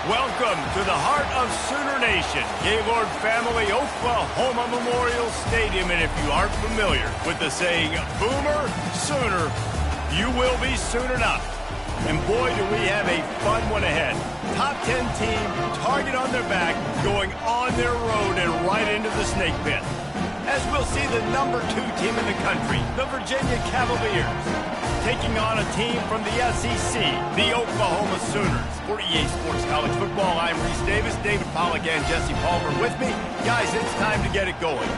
Welcome to the heart of Sooner Nation, Gaylord Family Oklahoma Memorial Stadium. And if you aren't familiar with the saying, Boomer Sooner, you will be soon enough. And boy, do we have a fun one ahead. Top 10 team, target on their back, going on their road and right into the snake pit. As we'll see the number 2 team in the country, the Virginia Cavaliers, taking on a team from the SEC, the Oklahoma Sooners. For EA Sports College Football, I'm Reese Davis, David Pollack, and Jesse Palmer with me. Guys, it's time to get it going.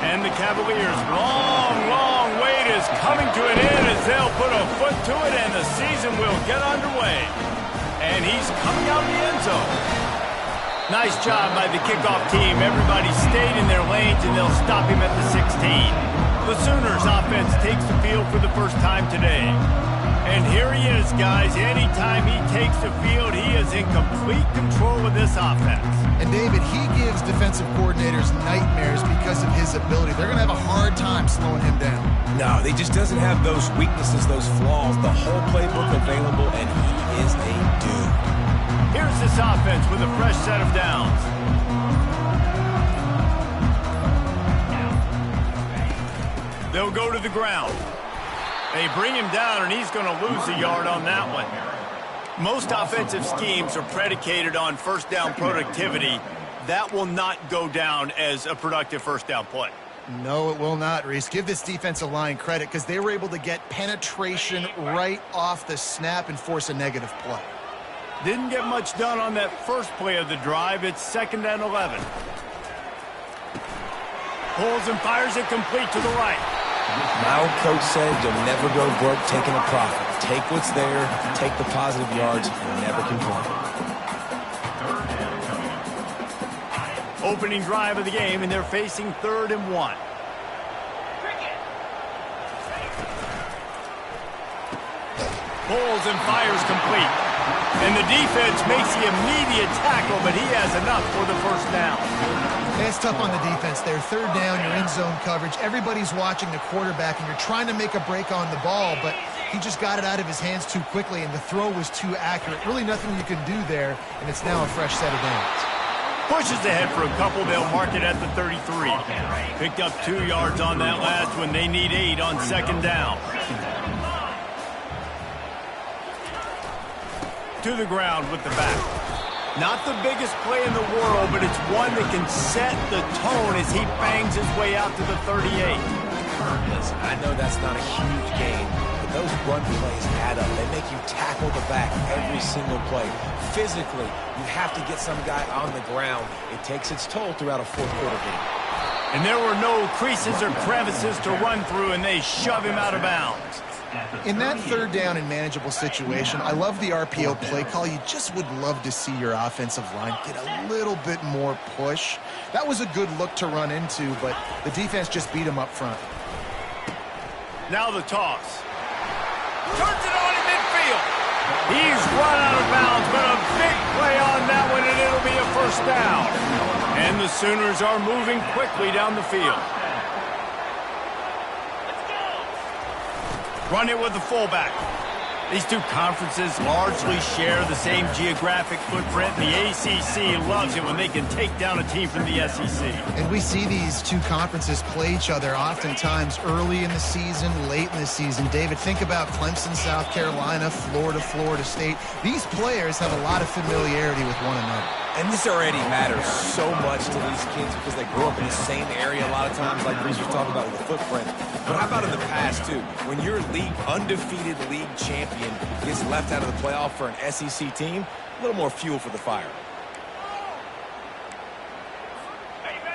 And the Cavaliers' long wait is coming to an end as they'll put a foot to it and the season will get underway. And he's coming out of the end zone. Nice job by the kickoff team. Everybody stayed in their lanes and they'll stop him at the 16. The Sooners offense takes the field for the first time today. And here he is, guys. Anytime he takes the field, he is in complete control of this offense. And David, he gives defensive coordinators nightmares because of his ability. They're going to have a hard time slowing him down. No, he just doesn't have those weaknesses, those flaws, the whole playbook available, and he is a dude. Here's this offense with a fresh set of downs. They'll go to the ground. They bring him down, and he's going to lose a yard on that one. Most offensive schemes are predicated on first down productivity. That will not go down as a productive first down play. No, it will not, Reese. Give this defensive line credit because they were able to get penetration right off the snap and force a negative play. Didn't get much done on that first play of the drive. It's 2nd and 11. Pulls and fires it complete to the right. My old coach said you'll never go broke taking a profit. Take what's there, take the positive yards, and never complain. Opening drive of the game, and they're facing 3rd and 1. Pulls and fires complete. And the defense makes the immediate tackle, but he has enough for the first down. It's tough on the defense there. 3rd down, you're in zone coverage. Everybody's watching the quarterback, and you're trying to make a break on the ball, but he just got it out of his hands too quickly, and the throw was too accurate. Really nothing you can do there, and it's now a fresh set of downs. Pushes ahead for a couple. They'll mark it at the 33. Picked up 2 yards on that last one. They need 8 on 2nd down. To the ground with the back. Not the biggest play in the world, but it's one that can set the tone as he bangs his way out to the 38. Listen, I know that's not a huge gain, but those run plays add up. They make you tackle the back every single play. Physically, you have to get some guy on the ground. It takes its toll throughout a fourth-quarter game. And there were no creases or crevices to run through, and they shove him out of bounds. In that 3rd down and manageable situation, I love the RPO play call. You just would love to see your offensive line get a little bit more push. That was a good look to run into, but the defense just beat him up front. Now the toss. Turns it on in midfield. He's run out of bounds, but a big play on that one, and it'll be a first down. And the Sooners are moving quickly down the field. Run it with the fullback. These two conferences largely share the same geographic footprint. The ACC loves it when they can take down a team from the SEC. And we see these two conferences play each other oftentimes early in the season, late in the season. David, think about Clemson, South Carolina, Florida, Florida State. These players have a lot of familiarity with one another. And this already matters so much to these kids because they grew up in the same area a lot of times, like Reese was talking about with the footprint. But how about in the past, too? When your undefeated league champion gets left out of the playoff for an SEC team, a little more fuel for the fire.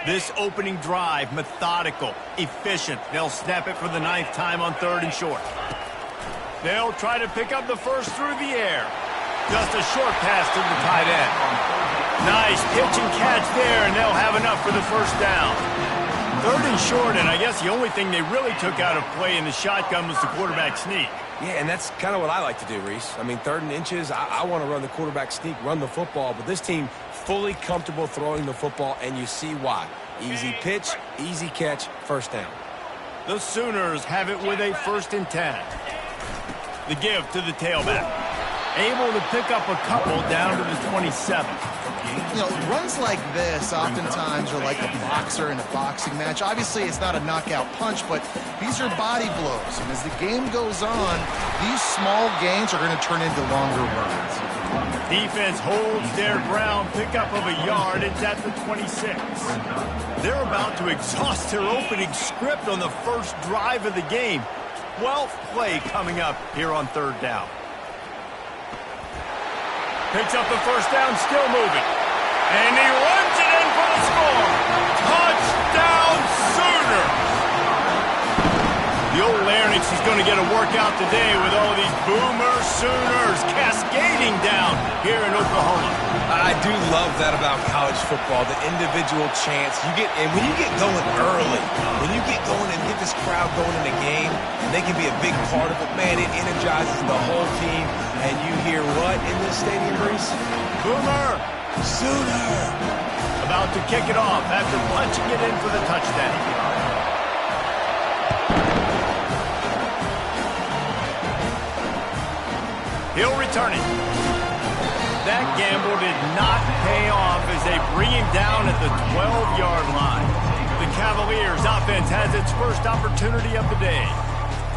This opening drive, methodical, efficient. They'll snap it for the 9th time on 3rd and short. They'll try to pick up the first through the air. Just a short pass to the tight end. Nice pitch and catch there, and they'll have enough for the first down. 3rd and short, and I guess the only thing they really took out of play in the shotgun was the quarterback sneak. Yeah, and that's kind of what I like to do, Reese. I mean, 3rd and inches, I want to run the quarterback sneak, run the football, but this team fully comfortable throwing the football, and you see why. Easy pitch, easy catch, first down. The Sooners have it with a 1st and 10. The give to the tailback. Able to pick up a couple down to the 27. You know, runs like this oftentimes are like a boxer in a boxing match. Obviously, it's not a knockout punch, but these are body blows. And as the game goes on, these small gains are going to turn into longer runs. Defense holds their ground. Pickup of a yard. It's at the 26. They're about to exhaust their opening script on the first drive of the game. 12th play coming up here on 3rd down. Picks up the 1st down, still moving. And he runs it in for the score. Touchdown, Sooners! The old Larynx is going to get a workout today with all these Boomer Sooners cascading down here in Oklahoma. I do love that about college football, the individual chance. And when you get going early, when you get going and get this crowd going in the game, and they can be a big part of it, man, it energizes the whole team. And you hear what in this stadium, Reese? Boomer Sooner! About to kick it off after punching it in for the touchdown. He'll return it. That gamble did not pay off as they bring him down at the 12-yard line. The Cavaliers offense has its first opportunity of the day.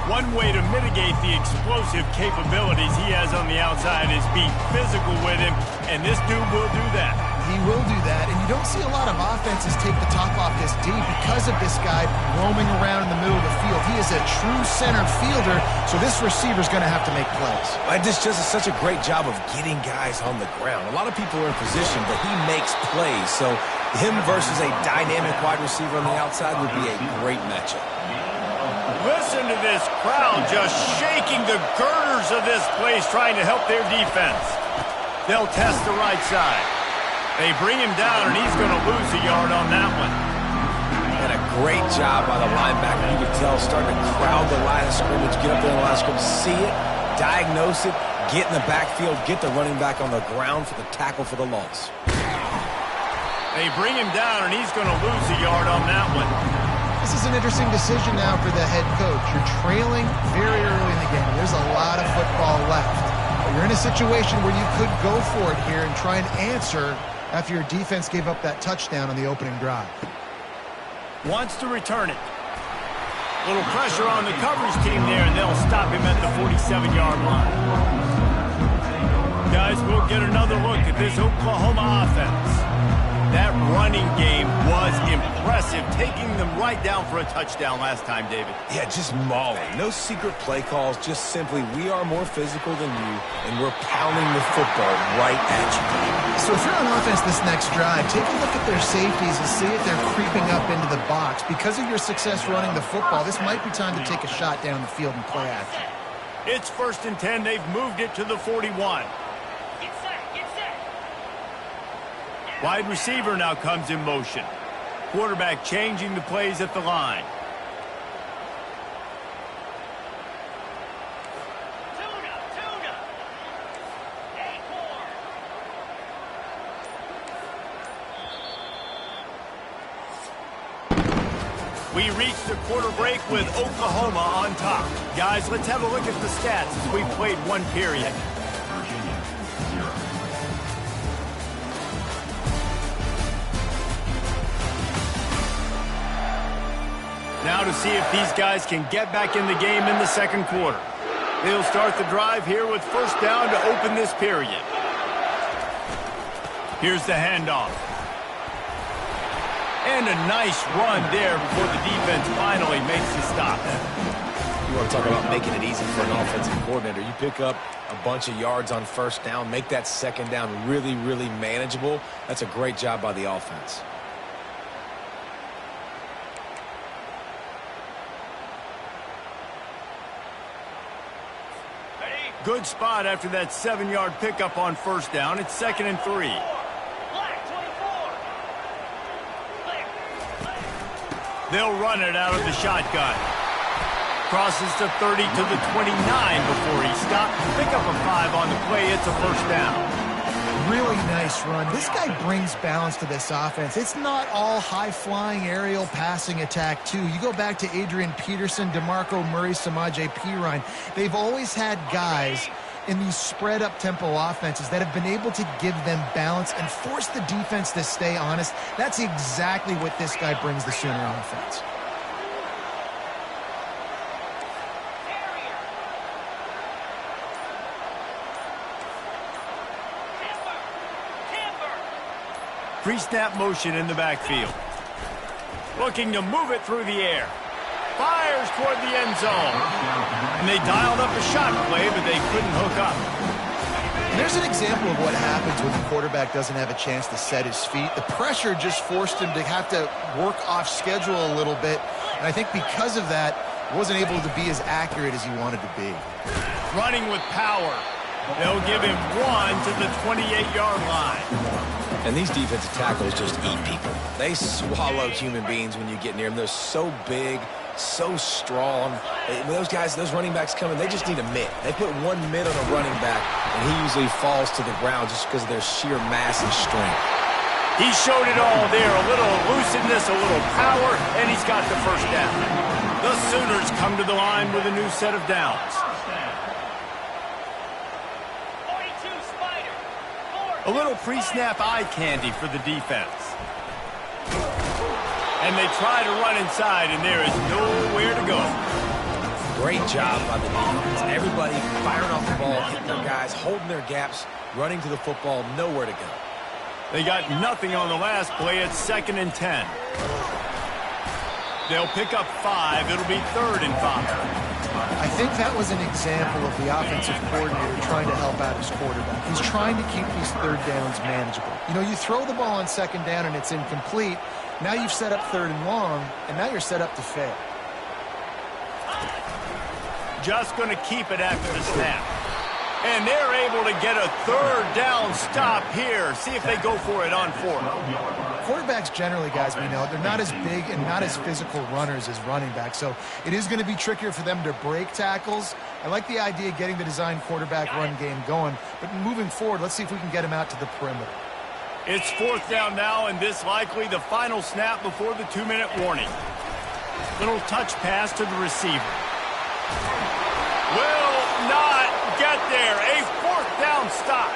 One way to mitigate the explosive capabilities he has on the outside is be physical with him, and this dude will do that. He will do that, and you don't see a lot of offenses take the top off this D because of this guy roaming around in the middle of the field. He is a true center fielder, so this receiver's going to have to make plays. This just is such a great job of getting guys on the ground. A lot of people are in position, but he makes plays, so him versus a dynamic wide receiver on the outside would be a great matchup. Listen to this crowd just shaking the girders of this place trying to help their defense. They'll test the right side. They bring him down, and he's going to lose a yard on that one. And a great job by the linebacker. You could tell starting to crowd the line of scrimmage, get up there in the line of scrimmage, see it, diagnose it, get in the backfield, get the running back on the ground for the tackle for the loss. They bring him down, and he's going to lose a yard on that one. This is an interesting decision now for the head coach. You're trailing very early in the game. There's a lot of football left. But you're in a situation where you could go for it here and try and answer after your defense gave up that touchdown on the opening drive. Wants to return it. Little pressure on the coverage team there, and they'll stop him at the 47-yard line. Guys, we'll get another look at this Oklahoma offense. That running game was impressive, taking them right down for a touchdown last time, David. Yeah, just mauling. No secret play calls, just simply we are more physical than you, and we're pounding the football right at you. So if you're on offense this next drive, take a look at their safeties and see if they're creeping up into the box. Because of your success running the football, this might be time to take a shot down the field and play action. It's 1st and 10. They've moved it to the 41. Wide receiver now comes in motion. Quarterback changing the plays at the line. We reach the quarter break with Oklahoma on top. Guys, let's have a look at the stats as we played one period. Now to see if these guys can get back in the game in the second quarter. They'll start the drive here with 1st down to open this period. Here's the handoff. And a nice run there before the defense finally makes the stop. You want to talk about making it easy for an offensive coordinator. You pick up a bunch of yards on 1st down, make that 2nd down really, really manageable. That's a great job by the offense. Good spot after that 7-yard pickup on 1st down. It's 2nd and 3. They'll run it out of the shotgun. Crosses to 30 to the 29 before he stopped. Pick up a 5 on the play. It's a 1st down. Really nice run. This guy brings balance to this offense. It's not all high-flying aerial passing attack, too. You go back to Adrian Peterson, DeMarco Murray, Samaje Perine. They've always had guys in these spread-up tempo offenses that have been able to give them balance and force the defense to stay honest. That's exactly what this guy brings the Sooner offense. Pre-snap motion in the backfield. Looking to move it through the air. Fires toward the end zone. And they dialed up a shot play, but they couldn't hook up. There's an example of what happens when the quarterback doesn't have a chance to set his feet. The pressure just forced him to have to work off schedule a little bit. And I think because of that, wasn't able to be as accurate as he wanted to be. Running with power. They'll give him 1 to the 28-yard line. And these defensive tackles just eat people. They swallow human beings when you get near them. They're so big, so strong. When those guys, those running backs come in, they just need a mitt. They put 1 mitt on a running back, and he usually falls to the ground just because of their sheer mass and strength. He showed it all there. A little elusiveness, a little power, and he's got the first down. The Sooners come to the line with a new set of downs. A little pre-snap eye candy for the defense. And they try to run inside, and there is nowhere to go. Great job by the defense. Everybody firing off the ball, hitting their guys, holding their gaps, running to the football, nowhere to go. They got nothing on the last play. It's 2nd and 10. They'll pick up 5. It'll be 3rd and 5. I think that was an example of the offensive coordinator trying to help out his quarterback. He's trying to keep these 3rd downs manageable. You know, you throw the ball on 2nd down and it's incomplete. Now you've set up 3rd and long, and now you're set up to fail. Just going to keep it after the snap. And they're able to get a 3rd down stop here. See if they go for it on 4th. Quarterbacks generally, guys, we know, they're not as big and not as physical runners as running backs, so it is going to be trickier for them to break tackles. I like the idea of getting the design quarterback run game going, but moving forward, let's see if we can get him out to the perimeter. It's 4th down now, and this likely the final snap before the 2-minute warning. Little touch pass to the receiver. Will not get there. A 4th down stop.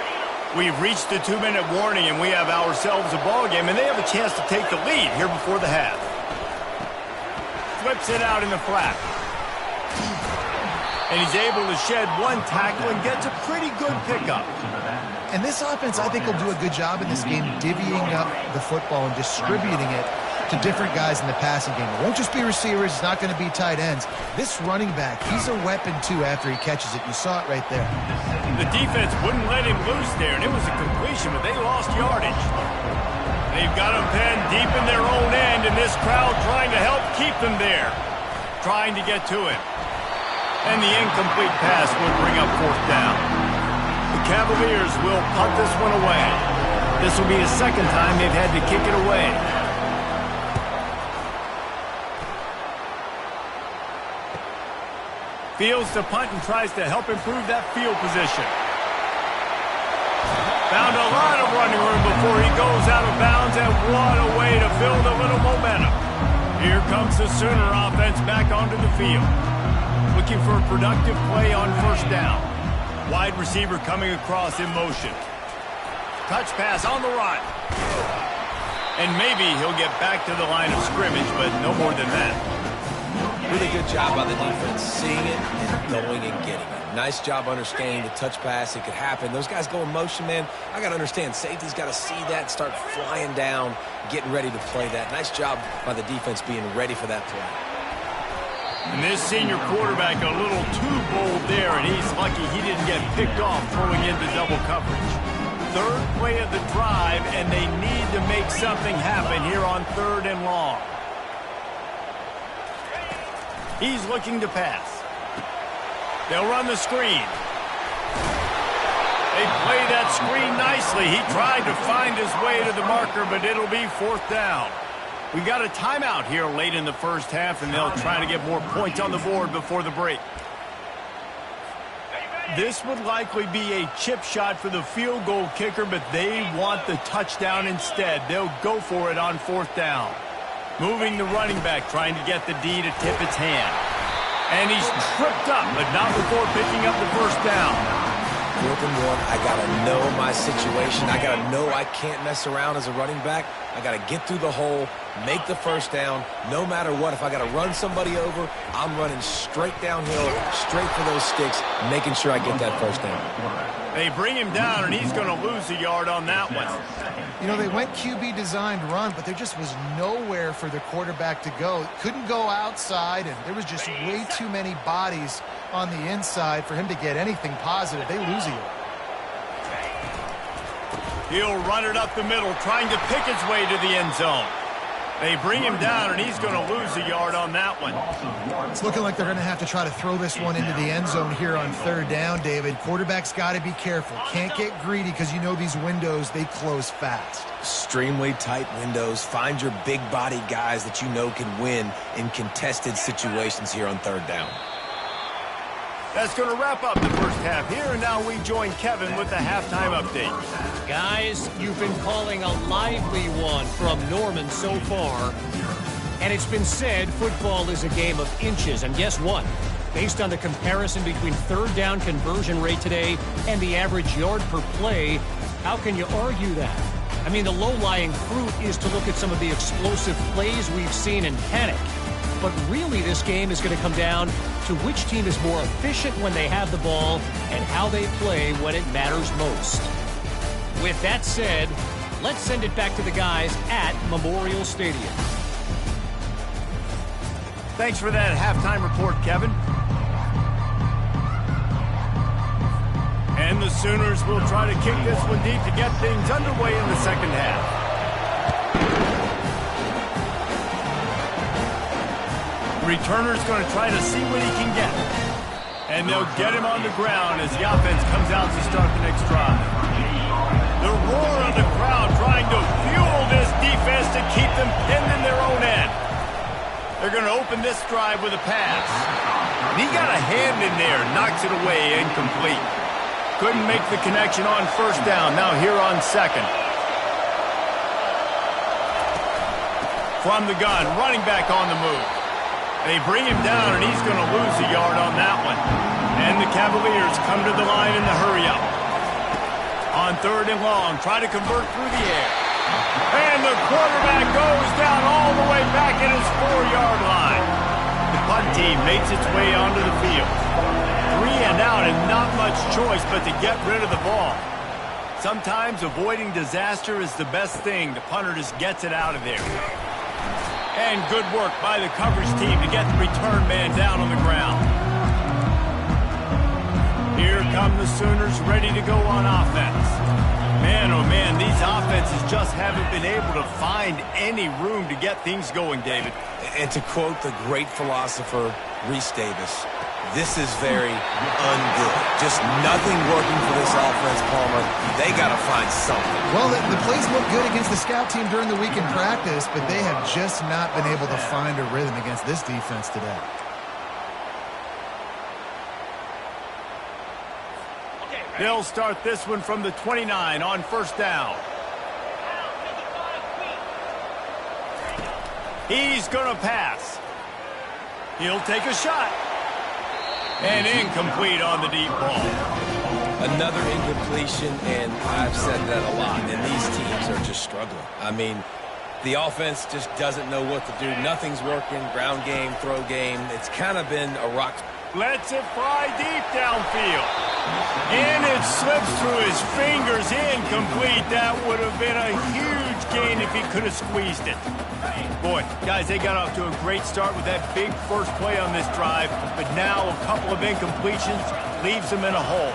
We've reached the 2-minute warning, and we have ourselves a ball game, and they have a chance to take the lead here before the half. Flips it out in the flat. And he's able to shed 1 tackle and gets a pretty good pickup. And this offense, I think, will do a good job in this game divvying up the football and distributing it to different guys in the passing game. It won't just be receivers. It's not going to be tight ends. This running back, he's a weapon, too, after he catches it. You saw it right there. The defense wouldn't let him loose there, and it was a completion, but they lost yardage. They've got him pinned deep in their own end, and this crowd trying to help keep him there, trying to get to him. And the incomplete pass will bring up 4th down. The Cavaliers will punt this one away. This will be the 2nd time they've had to kick it away. Fields to punt and tries to help improve that field position. Found a lot of running room before he goes out of bounds, and what a way to build a little momentum. Here comes the Sooner offense back onto the field. Looking for a productive play on 1st down. Wide receiver coming across in motion. Touch pass on the run. And maybe he'll get back to the line of scrimmage, but no more than that. Really good job by the defense, seeing it and going and getting it. Nice job understanding the touch pass. It could happen. Those guys go in motion, man. I got to understand. Safety's got to see that, start flying down, getting ready to play that. Nice job by the defense being ready for that play. And this senior quarterback a little too bold there, and he's lucky he didn't get picked off throwing into double coverage. 3rd play of the drive, and they need to make something happen here on 3rd and long. He's looking to pass. They'll run the screen. They play that screen nicely. He tried to find his way to the marker, but it'll be 4th down. We got a timeout here late in the 1st half, and they'll try to get more points on the board before the break. This would likely be a chip shot for the field goal kicker, but they want the touchdown instead. They'll go for it on 4th down. Moving the running back, trying to get the D to tip its hand. And he's tripped up, but not before picking up the 1st down. 4th and 1, I got to know my situation. I got to know I can't mess around as a running back. I got to get through the hole, make the 1st down. No matter what, if I got to run somebody over, I'm running straight downhill, straight for those sticks, making sure I get that 1st down. They bring him down, and he's going to lose a yard on that one. You know, they went QB designed run, but there just was nowhere for the quarterback to go. Couldn't go outside, and there was just way too many bodies on the inside for him to get anything positive. They lose a yard. He'll run it up the middle, trying to pick his way to the end zone. They bring him down, and he's going to lose a yard on that one. It's looking like they're going to have to try to throw this one into the end zone here on 3rd down, David. Quarterback's got to be careful. Can't get greedy because you know these windows, they close fast. Extremely tight windows. Find your big body guys that you know can win in contested situations here on 3rd down. That's going to wrap up the first half here, and now we join Kevin with the halftime update. Guys, you've been calling a lively one from Norman so far. And it's been said football is a game of inches. And guess what? Based on the comparison between 3rd down conversion rate today and the average yard per play, how can you argue that? I mean, the low-lying fruit is to look at some of the explosive plays we've seen in panic. But really, this game is going to come down to which team is more efficient when they have the ball and how they play when it matters most. With that said, let's send it back to the guys at Memorial Stadium. Thanks for that halftime report, Kevin. And the Sooners will try to kick this one deep to get things underway in the second half. Returner's going to try to see what he can get. And they'll get him on the ground as the offense comes out to start the next drive. The roar of the crowd trying to fuel this defense to keep them pinned in their own end. They're going to open this drive with a pass. And he got a hand in there, knocks it away, incomplete. Couldn't make the connection on 1st down, now here on 2nd. From the gun, running back on the move. They bring him down, and he's going to lose a yard on that one. And the Cavaliers come to the line in the hurry-up. On 3rd and long, try to convert through the air. And the quarterback goes down all the way back at his 4-yard line. The punt team makes its way onto the field. 3 and out, and not much choice but to get rid of the ball. Sometimes avoiding disaster is the best thing. The punter just gets it out of there. And good work by the coverage team to get the return man down on the ground. Here come the Sooners ready to go on offense. Man, oh man, these offenses just haven't been able to find any room to get things going, David. And to quote the great philosopher, Reese Davis, this is very ungood. Just nothing working for this offense, Palmer. They got to find something. Well, the plays look good against the scout team during the week in practice, but they have just not been able to find a rhythm against this defense today. They'll start this one from the 29 on 1st down. He's going to pass. He'll take a shot. And incomplete on the deep ball. Another incompletion, and I've said that a lot, and these teams are just struggling. I mean, the offense just doesn't know what to do. Nothing's working. Ground game, throw game. It's kind of been a rock. Lets it fly deep downfield. And it slips through his fingers. Incomplete. That would have been a huge gain if he could have squeezed it. Boy, guys, they got off to a great start with that big first play on this drive, but now a couple of incompletions leaves them in a hole.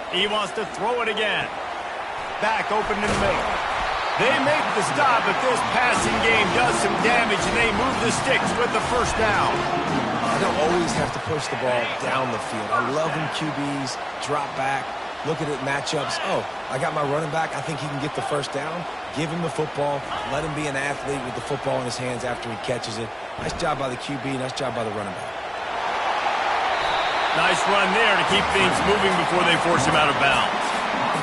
He wants to throw it again. Back open in the middle. They make the stop, but this passing game does some damage, and they move the sticks with the 1st down. I don't always have to push the ball down the field. I love when QBs drop back, look at it, matchups. Oh, I got my running back. I think he can get the 1st down. Give him the football. Let him be an athlete with the football in his hands after he catches it. Nice job by the QB. Nice job by the running back. Nice run there to keep things moving before they force him out of bounds.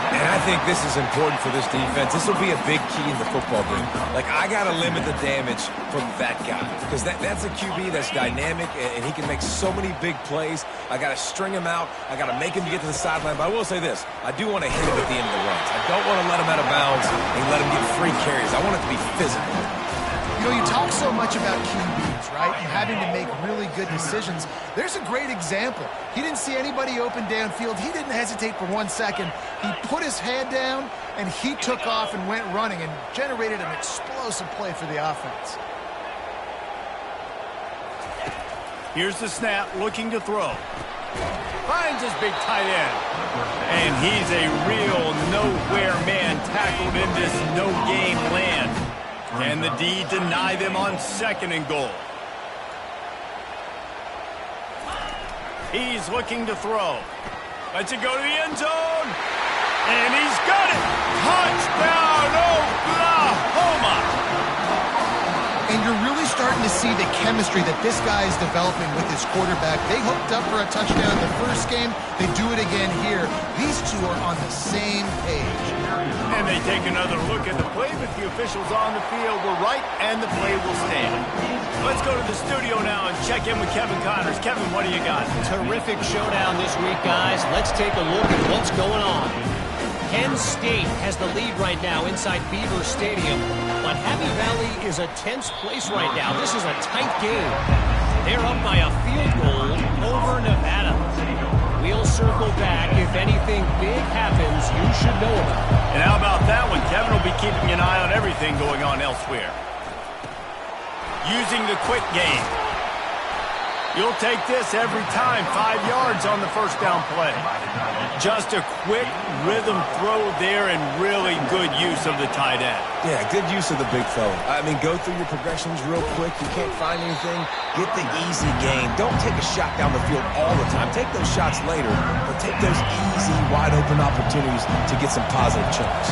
And I think this is important for this defense. This will be a big key in the football game. Like, I got to limit the damage from that guy because that's a QB that's dynamic, and he can make so many big plays. I got to string him out. I got to make him get to the sideline. But I will say this. I do want to hit him at the end of the runs. I don't want to let him out of bounds and let him get free carries. I want it to be physical. You know, you talk so much about QBs, right, and having to make really good decisions. There's a great example. He didn't see anybody open downfield. He didn't hesitate for 1 second. He put his head down, and he took off and went running and generated an explosive play for the offense. Here's the snap, looking to throw. Finds his big tight end. And he's a real nowhere man tackled in this no-game land. Can the D deny them on 2nd and goal? He's looking to throw. Lets it go to the end zone. And he's got it. Touchdown, Oklahoma. And you're really starting to see the chemistry that this guy is developing with his quarterback. They hooked up for a touchdown in the first game. They do it again here. These two are on the same page. And they take another look at the play, but the officials on the field were right, and the play will stand. Let's go to the studio now and check in with Kevin Connors. Kevin, what do you got? Terrific showdown this week, guys. Let's take a look at what's going on. Penn State has the lead right now inside Beaver Stadium, but Happy Valley is a tense place right now. This is a tight game. They're up by a field goal over Nevada. We'll circle back. If anything big happens, you should know about it. And how about that one? Kevin will be keeping an eye on everything going on elsewhere. Using the quick game. You'll take this every time. 5 yards on the first down play. Just a quick rhythm throw there and really good use of the tight end. Yeah, good use of the big fella. I mean, go through your progressions real quick. You can't find anything. Get the easy gain. Don't take a shot down the field all the time. Take those shots later, but take those easy, wide-open opportunities to get some positive chunks.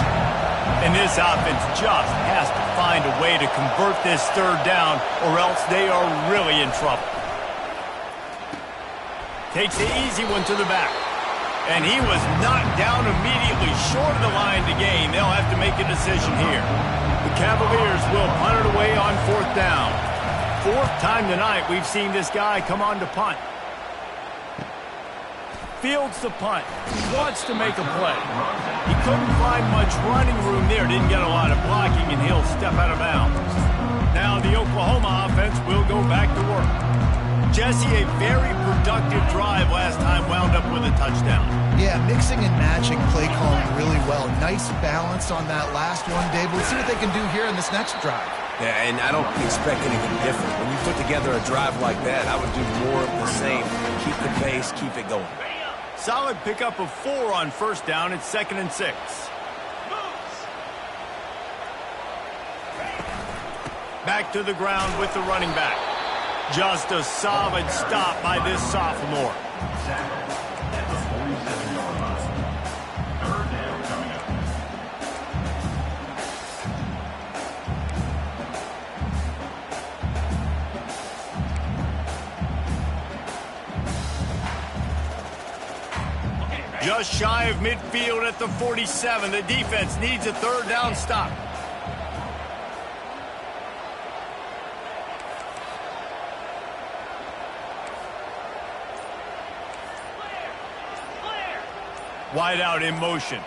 And this offense just has to find a way to convert this 3rd down, or else they are really in trouble. Takes the easy one to the back. And he was knocked down immediately short of the line to gain. They'll have to make a decision here. The Cavaliers will punt it away on 4th down. 4th time tonight we've seen this guy come on to punt. Fields the punt. He wants to make a play. He couldn't find much running room there. Didn't get a lot of blocking, and he'll step out of bounds. Now the Oklahoma offense will go back to work. Jesse, a very productive drive last time, wound up with a touchdown. Yeah, mixing and matching play calling really well. Nice balance on that last one, Dave. Let's see what they can do here in this next drive. Yeah, and I don't expect anything different. When you put together a drive like that, I would do more of the same. Keep the pace, keep it going. Solid pickup of 4 on 1st down. It's 2nd and 6. Back to the ground with the running back. Just a solid stop by this sophomore. Just shy of midfield at the 47. The defense needs a 3rd down stop. Wide out in motion.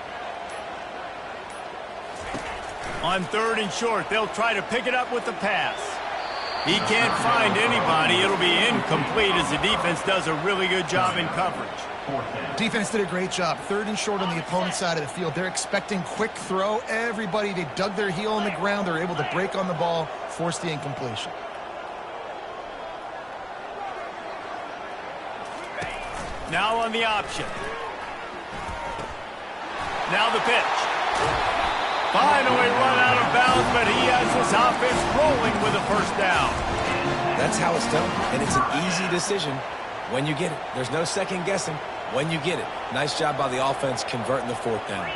On 3rd and short, they'll try to pick it up with the pass. He can't find anybody. It'll be incomplete as the defense does a really good job in coverage. Defense did a great job. 3rd and short on the opponent's side of the field. They're expecting quick throw. Everybody, they dug their heel on the ground. They're able to break on the ball, force the incompletion. Now on the option. Now the pitch. Finally run out of bounds, but he has his offense rolling with a 1st down. That's how it's done, and it's an easy decision when you get it. There's no second guessing when you get it. Nice job by the offense converting the 4th down.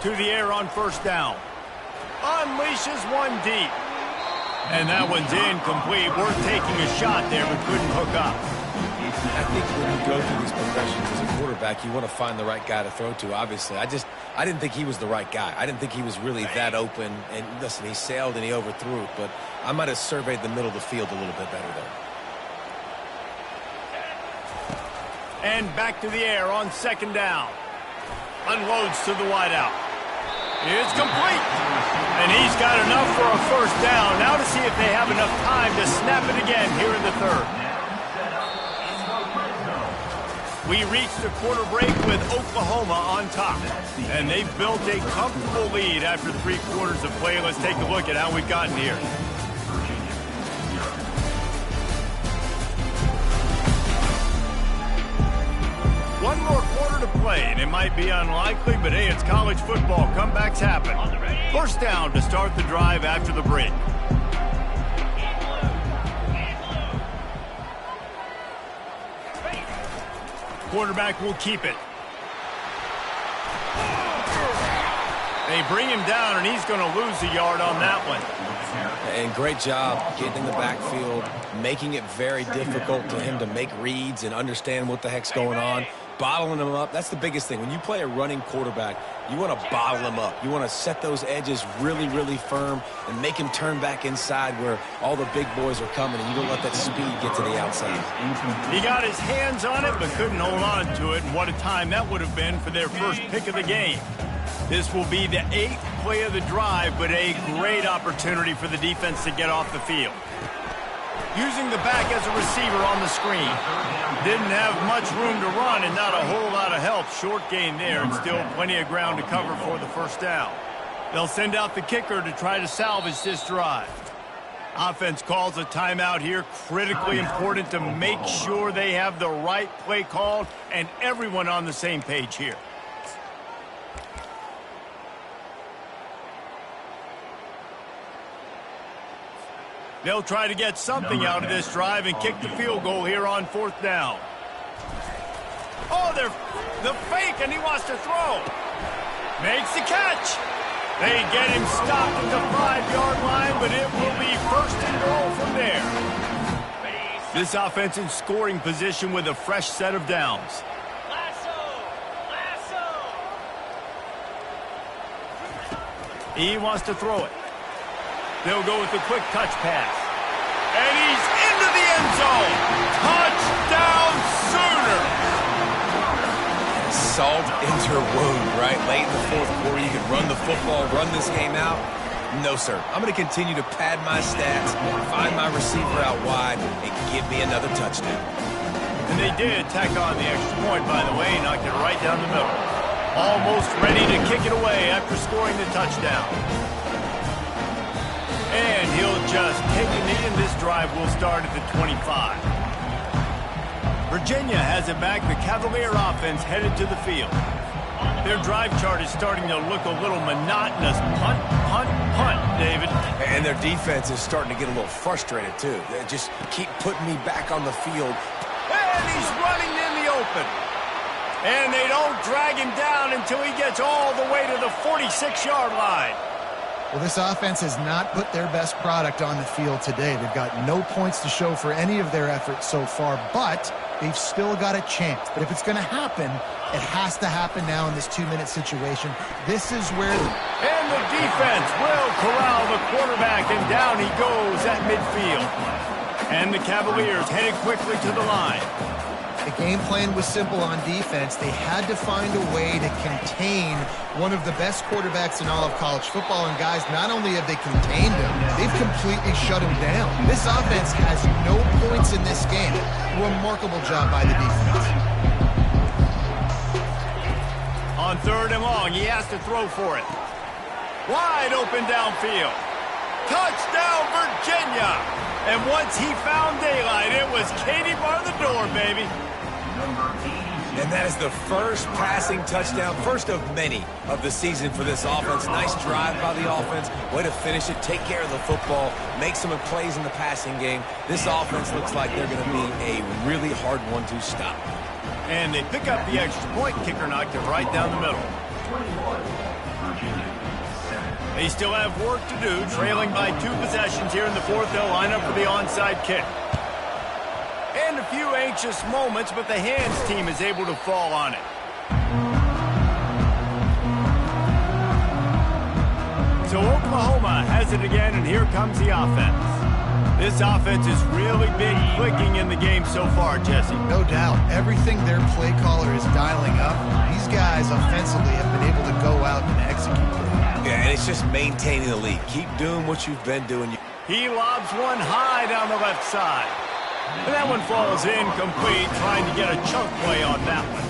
to the air on first down. Unleashes one deep. And that one's incomplete. Worth taking a shot there, but couldn't hook up. I think when you go through these progressions as a quarterback, you want to find the right guy to throw to, obviously. I didn't think he was the right guy. I didn't think he was really that open. And listen, he sailed and he overthrew it, but I might have surveyed the middle of the field a little bit better there. And back to the air on second down. Unloads to the wideout. It's complete. And he's got enough for a first down. Now to see if they have enough time to snap it again here in the third. We reached a quarter break with Oklahoma on top. And they've built a comfortable lead after 3 quarters of play. Let's take a look at how we've gotten here. One more quarter to play, and it might be unlikely, but hey, it's college football. Comebacks happen. First down to start the drive after the break. Quarterback will keep it. They bring him down, and he's going to lose a yard on that one. And great job getting in the backfield, making it very difficult to him to make reads and understand what the heck's going on. Bottling him up, that's the biggest thing. When you play a running quarterback, you want to bottle him up. You want to set those edges really, really firm and make him turn back inside where all the big boys are coming, and you don't let that speed get to the outside. He got his hands on it but couldn't hold on to it, and what a time that would have been for their first pick of the game. This will be the 8th play of the drive, but a great opportunity for the defense to get off the field. Using the back as a receiver on the screen. Didn't have much room to run and not a whole lot of help. Short gain there and still plenty of ground to cover for the first down. They'll send out the kicker to try to salvage this drive. Offense calls a timeout here. Critically important to make sure they have the right play called and everyone on the same page here. They'll try to get something out of this drive and kick the field goal here on fourth down. Oh, they're the fake, and he wants to throw. Makes the catch. They get him stopped at the 5-yard line, but it will be first and goal from there. This offense in scoring position with a fresh set of downs. He wants to throw it. They'll go with the quick touch pass. And he's into the end zone. Touchdown, Sooner. Salt into her wound, right? Late in the fourth quarter, you can run the football, run this game out. No, sir. I'm going to continue to pad my stats, find my receiver out wide, and give me another touchdown. And they did tack on the extra point, by the way, knocked it right down the middle. Almost ready to kick it away after scoring the touchdown. And he'll just take a knee, and this drive will start at the 25. Virginia has it back. The Cavalier offense headed to the field. Their drive chart is starting to look a little monotonous. Punt, punt, punt, David. And their defense is starting to get a little frustrated, too. They just keep putting me back on the field. And he's running in the open. And they don't drag him down until he gets all the way to the 46-yard line. Well, this offense has not put their best product on the field today. They've got no points to show for any of their efforts so far, but they've still got a chance. But if it's going to happen, it has to happen now in this 2-minute situation. This is where... And the defense will corral the quarterback, and down he goes at midfield. And the Cavaliers headed quickly to the line. The game plan was simple on defense. They had to find a way to contain one of the best quarterbacks in all of college football. And guys, not only have they contained him, they've completely shut him down. This offense has no points in this game. Remarkable job by the defense. On third and long, he has to throw for it. Wide open downfield. Touchdown, Virginia! And once he found daylight, it was Katie bar the door, baby. And that is the first passing touchdown, first of many of the season for this offense. Nice drive by the offense. Way to finish it, take care of the football, make some plays in the passing game. This offense looks like they're going to be a really hard one to stop. And they pick up the extra point. Kicker knocked it right down the middle. They still have work to do, trailing by 2 possessions here in the fourth. They'll line up for the onside kick. And a few anxious moments, but the hands team is able to fall on it. So Oklahoma has it again, and here comes the offense. This offense has really been clicking in the game so far, Jesse. No doubt. Everything their play caller is dialing up, these guys offensively have been able to go out and execute. Yeah, and it's just maintaining the lead. Keep doing what you've been doing. He lobs one high down the left side. And that one falls incomplete, trying to get a chunk play on that one.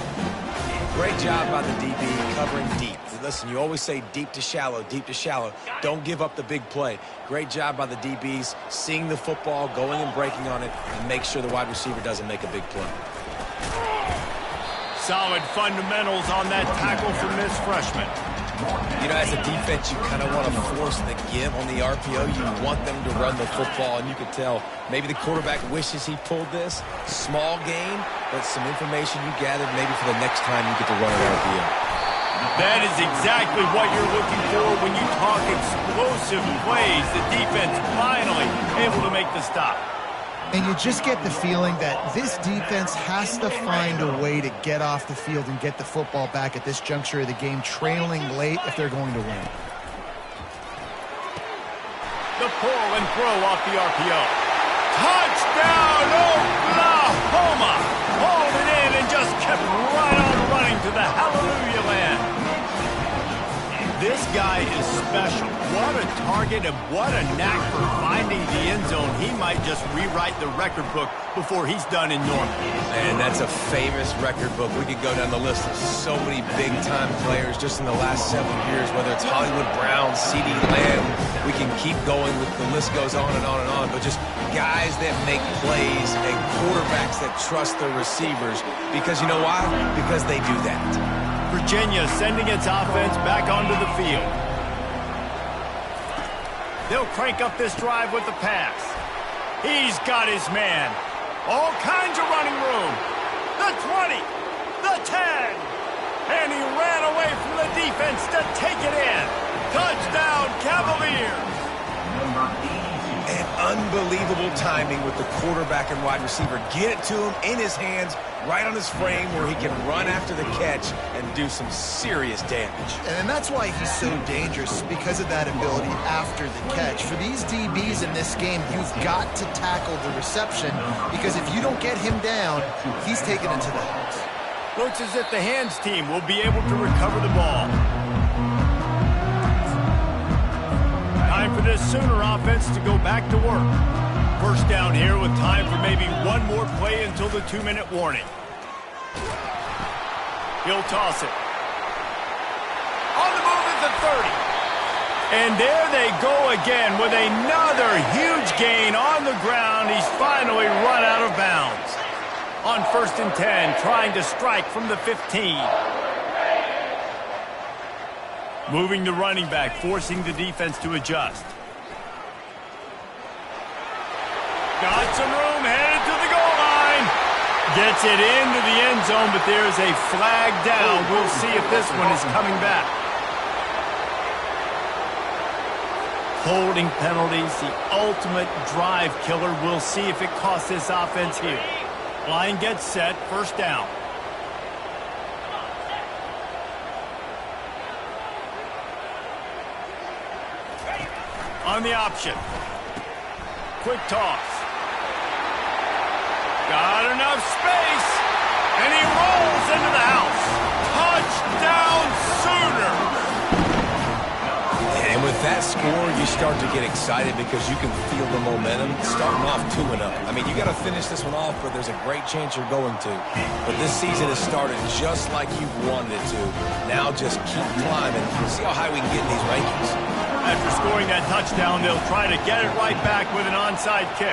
Great job by the DB covering deep. Listen, you always say deep to shallow, deep to shallow. Don't give up the big play. Great job by the DBs, seeing the football, going and breaking on it, and make sure the wide receiver doesn't make a big play. Solid fundamentals on that tackle from this freshman. You know, as a defense, you kind of want to force the give on the RPO. You want them to run the football, and you can tell maybe the quarterback wishes he pulled this. Small gain, but some information you gathered maybe for the next time you get to run an RPO. That is exactly what you're looking for when you talk explosive plays. The defense finally able to make the stop. And you just get the feeling that this defense has to find a way to get off the field and get the football back at this juncture of the game, trailing late if they're going to win. The pull and throw off the RPO. Touchdown, Oklahoma! Hauled it in and just kept right on running to the hallelujah land. This guy is special. What a target and what a knack for finding the end zone. He might just rewrite the record book before he's done in Norman. And that's a famous record book. We could go down the list of so many big-time players just in the last several years, whether it's Hollywood Brown, CeeDee Lamb. We can keep going with the list goes on and on and on, but just guys that make plays and quarterbacks that trust their receivers. Because you know why? Because they do that. Virginia sending its offense back onto the field. They'll crank up this drive with the pass. He's got his man. All kinds of running room. The 20, the 10. And he ran away from the defense to take it in. Touchdown, Cavaliers. And unbelievable timing with the quarterback and wide receiver. Get it to him in his hands, right on his frame where he can run after the catch and do some serious damage. And that's why he's so dangerous, because of that ability after the catch. For these DBs in this game, you've got to tackle the reception, because if you don't get him down, he's taking it to the house. Looks as if the hands team will be able to recover the ball. Time for this Sooner offense to go back to work. First down here with time for maybe one more play until the 2-minute warning. He'll toss it. On the move is the 30. And there they go again with another huge gain on the ground. He's finally run out of bounds. On 1st and 10, trying to strike from the 15. Moving the running back, forcing the defense to adjust. Got some room, headed to the goal line. Gets it into the end zone, but there's a flag down. We'll see if this one is coming back. Holding penalties, the ultimate drive killer. We'll see if it costs this offense here. Line gets set, first down. On the option. Quick toss. Got enough space. And he rolls into the house. Touchdown, Sooner. And with that score, you start to get excited because you can feel the momentum starting off 2-0. I mean, you got to finish this one off, but there's a great chance you're going to. But this season has started just like you've wanted it to. Now just keep climbing. See how high we can get in these rankings. After scoring that touchdown, they'll try to get it right back with an onside kick.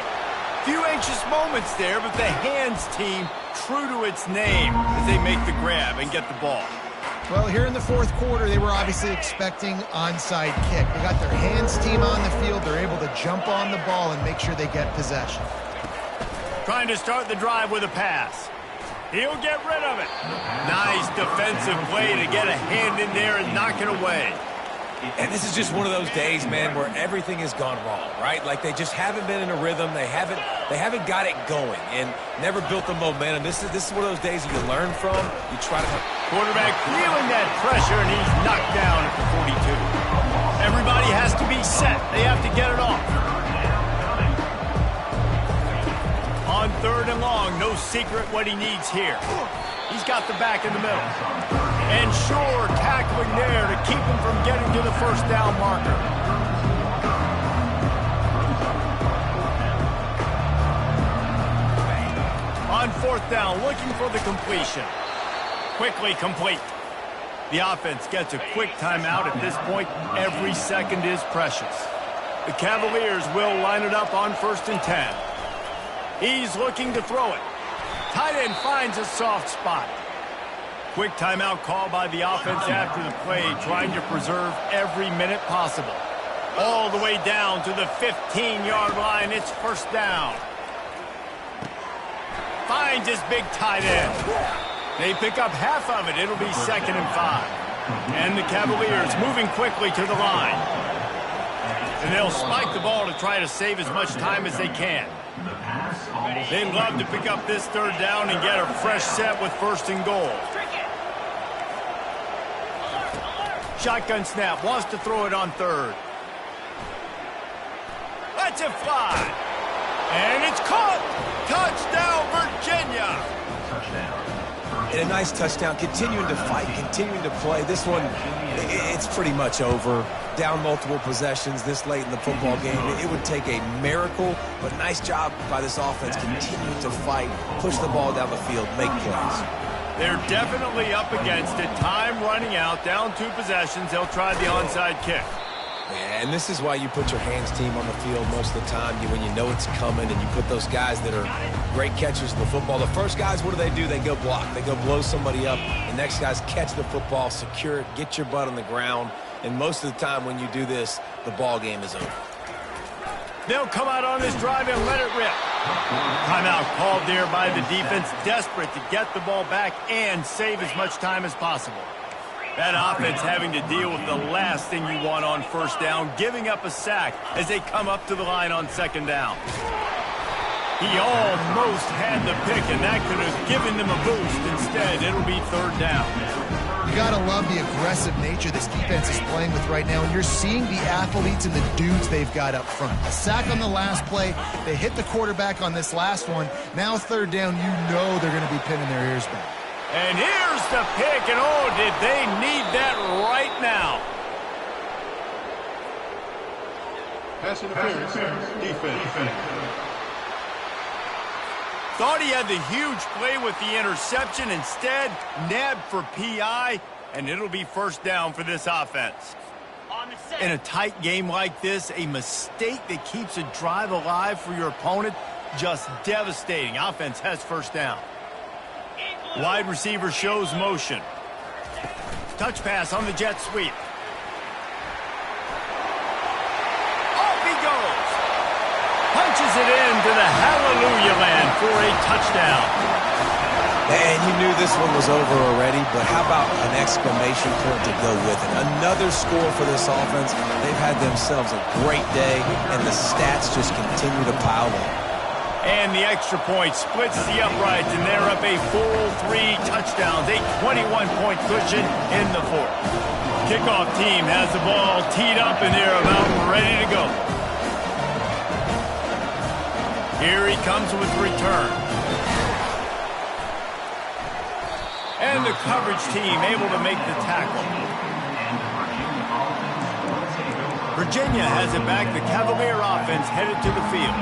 Few anxious moments there, but the hands team true to its name as they make the grab and get the ball. Well, here in the fourth quarter, they were obviously expecting onside kick. They got their hands team on the field. They're able to jump on the ball and make sure they get possession. Trying to start the drive with a pass. He'll get rid of it. Nice defensive play to get a hand in there and knock it away. And this is just one of those days, man, where everything has gone wrong, right? Like they just haven't been in a rhythm. They haven't got it going and never built the momentum. This is one of those days you learn from. You try to... Quarterback feeling that pressure, and he's knocked down at the 42. Everybody has to be set. They have to get it off. On 3rd and long, no secret what he needs here. He's got the back in the middle. And sure, tackling there to keep him from getting to the first down marker. On 4th down, looking for the completion. Quickly complete. The offense gets a quick timeout at this point. Every second is precious. The Cavaliers will line it up on 1st and 10. He's looking to throw it. Tight end finds a soft spot. Quick timeout call by the offense after the play, trying to preserve every minute possible. All the way down to the 15-yard line. It's 1st down. Finds his big tight end. They pick up half of it. It'll be 2nd and 5. And the Cavaliers moving quickly to the line. And they'll spike the ball to try to save as much time as they can. They'd love to pick up this 3rd down and get a fresh set with 1st and goal. Shotgun snap, wants to throw it on 3rd. Lets it fly. And it's caught. Touchdown, Virginia. And a nice touchdown, continuing to fight, continuing to play. This one, it's pretty much over. Down multiple possessions this late in the football game. It would take a miracle, but nice job by this offense continuing to fight, push the ball down the field, make plays. They're definitely up against it. Time running out, down 2 possessions. They'll try the onside kick. Yeah, and this is why you put your hands team on the field most of the time when you know it's coming, and you put those guys that are great catchers of the football. The first guys, what do? They go block. They go blow somebody up. The next guys catch the football, secure it, get your butt on the ground. And most of the time when you do this, the ball game is over. They'll come out on this drive and let it rip. Timeout called there by the defense, desperate to get the ball back and save as much time as possible. That offense having to deal with the last thing you want on 1st down, giving up a sack as they come up to the line on 2nd down. He almost had the pick, and that could have given them a boost. Instead, it'll be 3rd down. You got to love the aggressive nature this defense is playing with right now, and you're seeing the athletes and the dudes they've got up front. A sack on the last play. They hit the quarterback on this last one. Now 3rd down, you know they're going to be pinning their ears back. And here's the pick, and oh, did they need that right now. Pass interference, defense. Thought he had the huge play with the interception. Instead, nabbed for PI, and it'll be 1st down for this offense. In a tight game like this, a mistake that keeps a drive alive for your opponent, just devastating. Offense has 1st down. Wide receiver shows motion. Touch pass on the jet sweep. Off he goes. Punches it into the hallelujah land for a touchdown. And you knew this one was over already, but how about an exclamation point to go with it? Another score for this offense. They've had themselves a great day, and the stats just continue to pile up. And the extra point splits the uprights, and they're up a full 3 touchdowns, a 21-point cushion in the 4th. Kickoff team has the ball teed up, and they're about ready to go. Here he comes with return. And the coverage team able to make the tackle. Virginia has it back. The Cavalier offense headed to the field.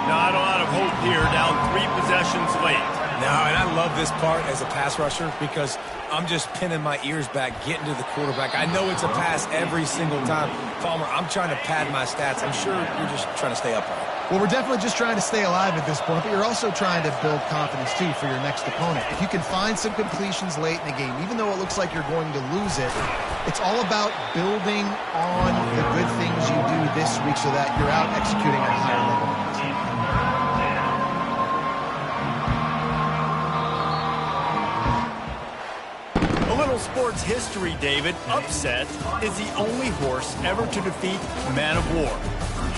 Not a lot of hope here, down 3 possessions late. No, and I love this part as a pass rusher because I'm just pinning my ears back, getting to the quarterback. I know it's a pass every single time. Palmer, I'm trying to pad my stats. I'm sure you're just trying to stay upright. Well, we're definitely just trying to stay alive at this point, but you're also trying to build confidence, too, for your next opponent. If you can find some completions late in the game, even though it looks like you're going to lose it, it's all about building on the good things you do this week so that you're out executing at a higher level. professional sports history, David, Upset is the only horse ever to defeat Man of War.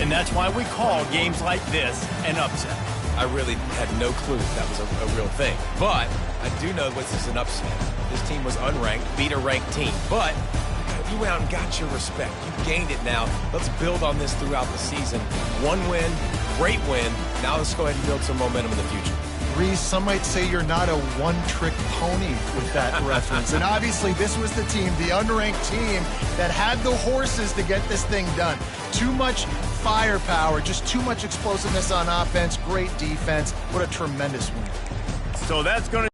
And that's why we call games like this an upset. I really had no clue that was a real thing. But I do know this is an upset. This team was unranked, beat a ranked team. But you went out and got your respect. You gained it now. Let's build on this throughout the season. One win, great win. Now let's go ahead and build some momentum in the future. Reese, some might say you're not a one-trick pony with that reference. And obviously, this was the team, the unranked team, that had the horses to get this thing done. Too much firepower, just too much explosiveness on offense, great defense. What a tremendous win. So that's going